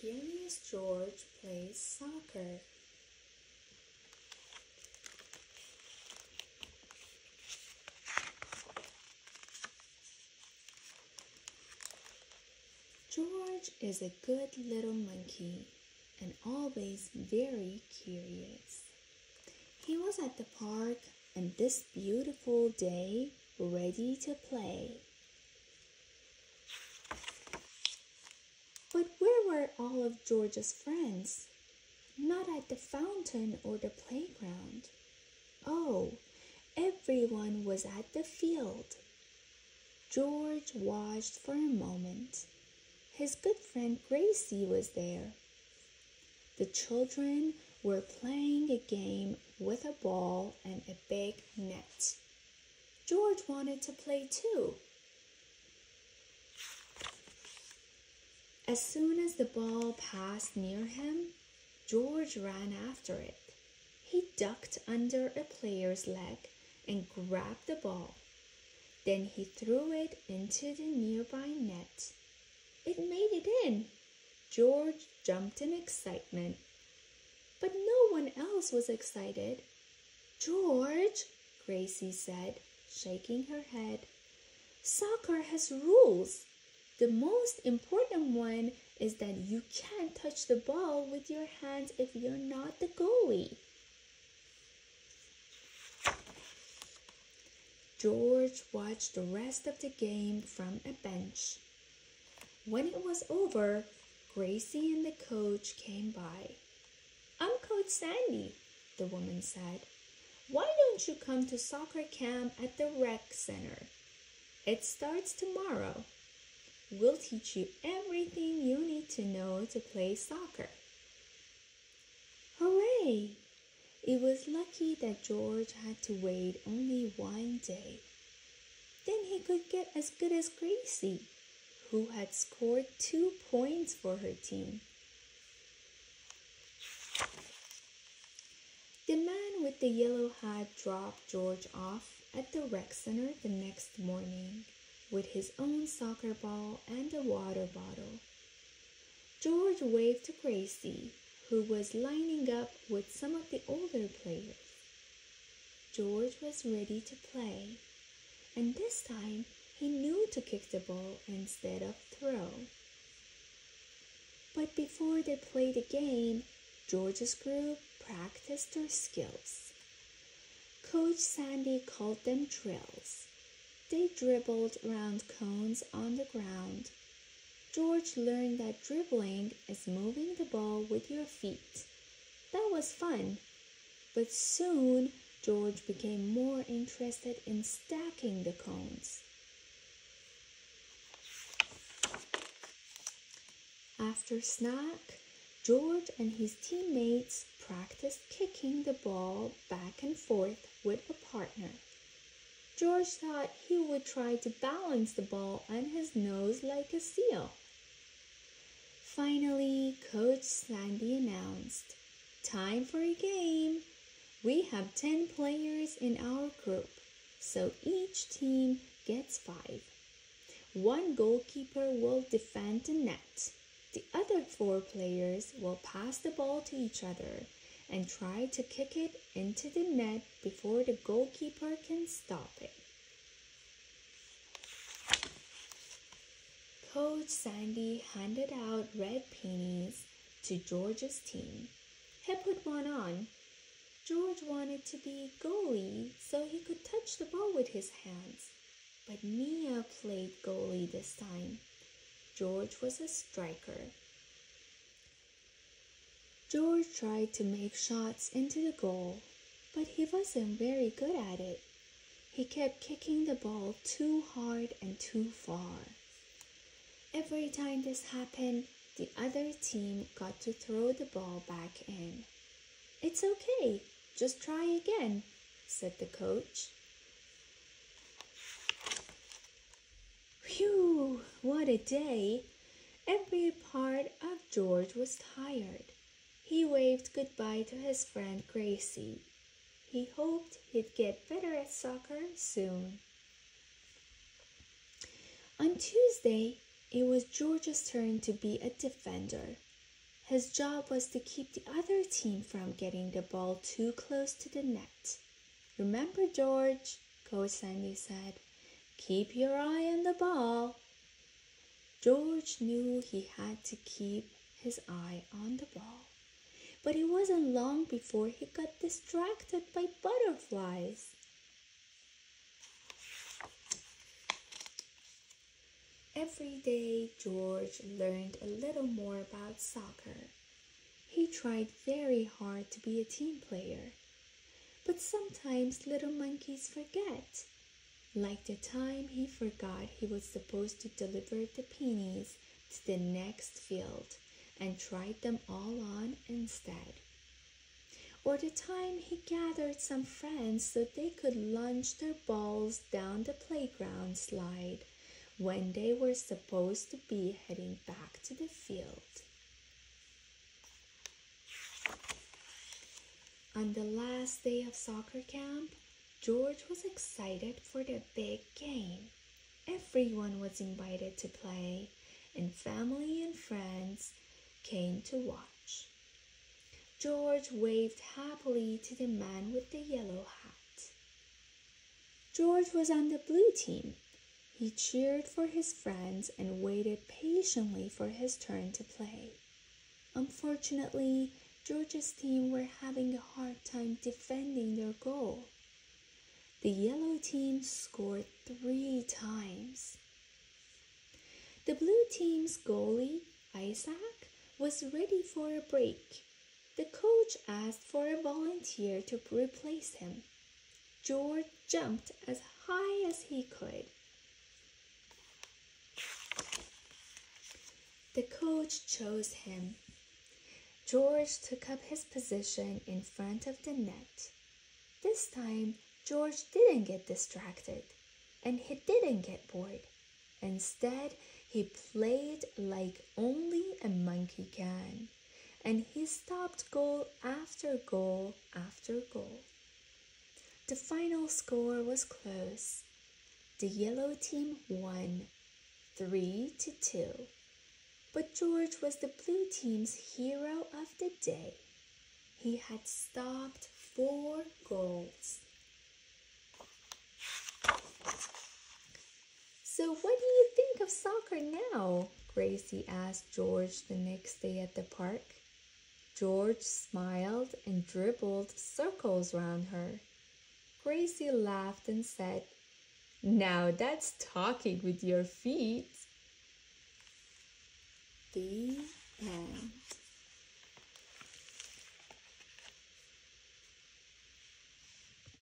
Curious George plays soccer. George is a good little monkey and always very curious. He was at the park on this beautiful day, ready to play. But where were all of George's friends? Not at the fountain or the playground. Oh, everyone was at the field. George watched for a moment. His good friend Gracie was there. The children were playing a game with a ball and a big net. George wanted to play too. As soon as the ball passed near him, George ran after it. He ducked under a player's leg and grabbed the ball. Then he threw it into the nearby net. It made it in. George jumped in excitement. But no one else was excited. "George," Gracie said, shaking her head, "soccer has rules. The most important one is that you can't touch the ball with your hands if you're not the goalie." George watched the rest of the game from a bench. When it was over, Gracie and the coach came by. "I'm Coach Sandy," the woman said. "Why don't you come to soccer camp at the rec center? It starts tomorrow. We'll teach you everything you need to know to play soccer." Hooray! It was lucky that George had to wait only one day. Then he could get as good as Gracie, who had scored 2 points for her team. The man with the yellow hat dropped George off at the rec center the next morning with his own soccer ball and a water bottle. George waved to Gracie, who was lining up with some of the older players. George was ready to play, and this time he knew to kick the ball instead of throw. But before they played the game, George's group practiced their skills. Coach Sandy called them drills. They dribbled around cones on the ground. George learned that dribbling is moving the ball with your feet. That was fun, but soon George became more interested in stacking the cones. After snack, George and his teammates practiced kicking the ball back and forth with a partner. George thought he would try to balance the ball on his nose like a seal. Finally, Coach Sandy announced, "Time for a game. We have 10 players in our group, so each team gets 5. One goalkeeper will defend the net. The other 4 players will pass the ball to each other and try to kick it into the net before the goalkeeper can stop it." Coach Sandy handed out red pennies to George's team. He put one on. George wanted to be goalie so he could touch the ball with his hands, but Mia played goalie this time. George was a striker. George tried to make shots into the goal, but he wasn't very good at it. He kept kicking the ball too hard and too far. Every time this happened, the other team got to throw the ball back in. "It's okay, just try again," said the coach. Phew, what a day! Every part of George was tired. He waved goodbye to his friend Gracie. He hoped he'd get better at soccer soon. On Tuesday, it was George's turn to be a defender. His job was to keep the other team from getting the ball too close to the net. "Remember, George," Coach Sandy said, "keep your eye on the ball." George knew he had to keep his eye on the ball, but it wasn't long before he got distracted by butterflies. Every day, George learned a little more about soccer. He tried very hard to be a team player, but sometimes little monkeys forget. Like the time he forgot he was supposed to deliver the pennies to the next field and tried them all on instead. Or the time he gathered some friends so they could launch their balls down the playground slide when they were supposed to be heading back to the field. On the last day of soccer camp, George was excited for the big game. Everyone was invited to play, and family and friends came to watch. George waved happily to the man with the yellow hat. George was on the blue team. He cheered for his friends and waited patiently for his turn to play. Unfortunately, George's team were having a hard time defending their goal. The yellow team scored 3 times. The blue team's goalie, Isaac, was ready for a break. The coach asked for a volunteer to replace him. George jumped as high as he could. The coach chose him. George took up his position in front of the net. This time, George didn't get distracted, and he didn't get bored. Instead, he played like only a monkey can, and he stopped goal after goal after goal. The final score was close. The yellow team won 3-2. But George was the blue team's hero of the day. He had stopped 4 goals. "So what do you think of soccer now?" Gracie asked George the next day at the park. George smiled and dribbled circles round her. Gracie laughed and said, "Now that's talking with your feet." The